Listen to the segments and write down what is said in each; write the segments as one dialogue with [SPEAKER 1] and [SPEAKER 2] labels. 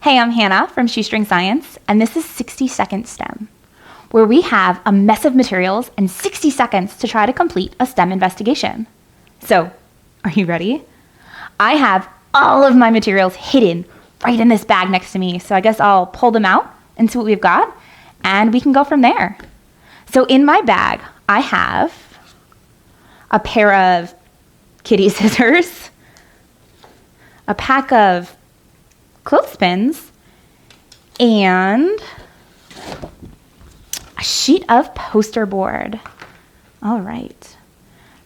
[SPEAKER 1] Hey, I'm Hannah from Shoestring Science, and this is 60-Second STEM, where we have a mess of materials and 60 seconds to try to complete a STEM investigation. So, are you ready? I have all of my materials hidden right in this bag next to me, so I guess I'll pull them out and see what we've got, and we can go from there. So in my bag, I have a pair of kitty scissors, a pack of clothespins, and a sheet of poster board. All right.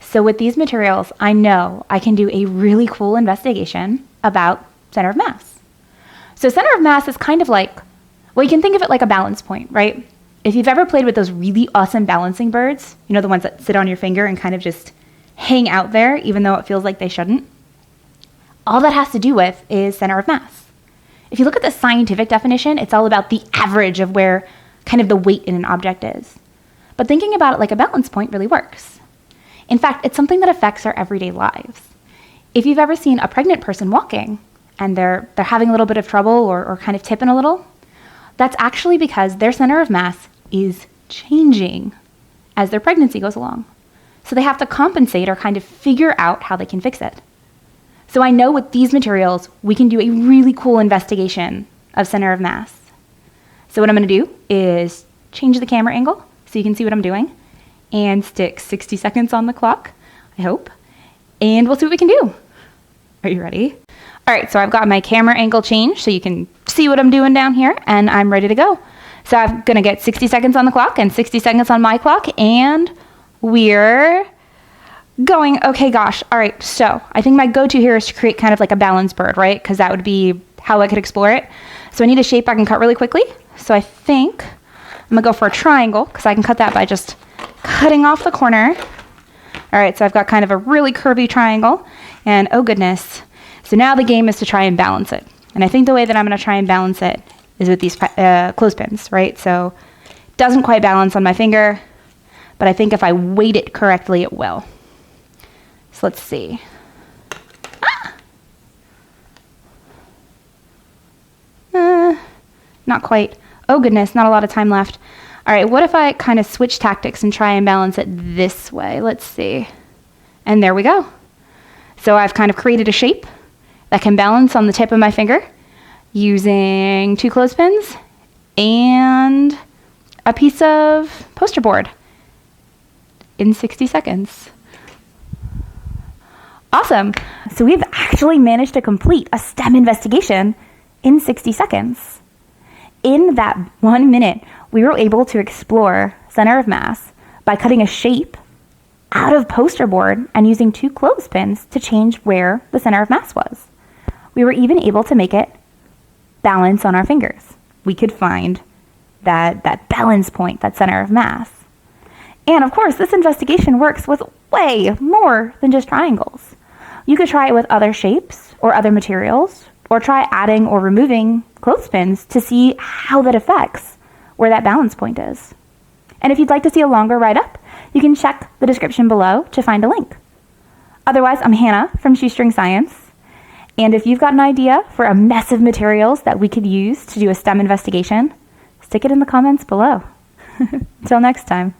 [SPEAKER 1] So with these materials, I know I can do a really cool investigation about center of mass. So center of mass is kind of like, well, you can think of it like a balance point, right? If you've ever played with those really awesome balancing birds, you know, the ones that sit on your finger and kind of just hang out there, even though it feels like they shouldn't, all that has to do with is center of mass. If you look at the scientific definition, it's all about the average of where kind of the weight in an object is. But thinking about it like a balance point really works. In fact, it's something that affects our everyday lives. If you've ever seen a pregnant person walking and they're having a little bit of trouble or kind of tipping a little, that's actually because their center of mass is changing as their pregnancy goes along. So they have to compensate or kind of figure out how they can fix it. So I know with these materials, we can do a really cool investigation of center of mass. So what I'm going to do is change the camera angle so you can see what I'm doing and stick 60 seconds on the clock, I hope, and we'll see what we can do. Are you ready? All right, so I've got my camera angle changed so you can see what I'm doing down here, and I'm ready to go. So I'm going to get 60 seconds on the clock and 60 seconds on my clock, and we're going. Okay, gosh. All right, so I think my go-to here is to create kind of like a balance bird, right? Because that would be how I could explore it. So I need a shape I can cut really quickly. So I think I'm going to go for a triangle because I can cut that by just cutting off the corner. All right, so I've got kind of a really curvy triangle, and oh goodness. So now the game is to try and balance it. And I think the way that I'm going to try and balance it is with these clothespins, right? So it doesn't quite balance on my finger, but I think if I weight it correctly, it will. So let's see. Not quite. Oh goodness, not a lot of time left. All right, what if I kind of switch tactics and try and balance it this way? Let's see. And there we go. So I've kind of created a shape that can balance on the tip of my finger using 2 clothespins and a piece of poster board in 60 seconds. Awesome. So we've actually managed to complete a STEM investigation in 60 seconds. In that 1 minute, we were able to explore center of mass by cutting a shape out of poster board and using 2 clothespins to change where the center of mass was. We were even able to make it balance on our fingers. We could find that balance point, that center of mass. And of course, this investigation works with way more than just triangles. You could try it with other shapes or other materials, or try adding or removing clothespins to see how that affects where that balance point is. And if you'd like to see a longer write-up, you can check the description below to find a link. Otherwise, I'm Hannah from Shoestring Science, and if you've got an idea for a mess of materials that we could use to do a STEM investigation, stick it in the comments below. Until next time.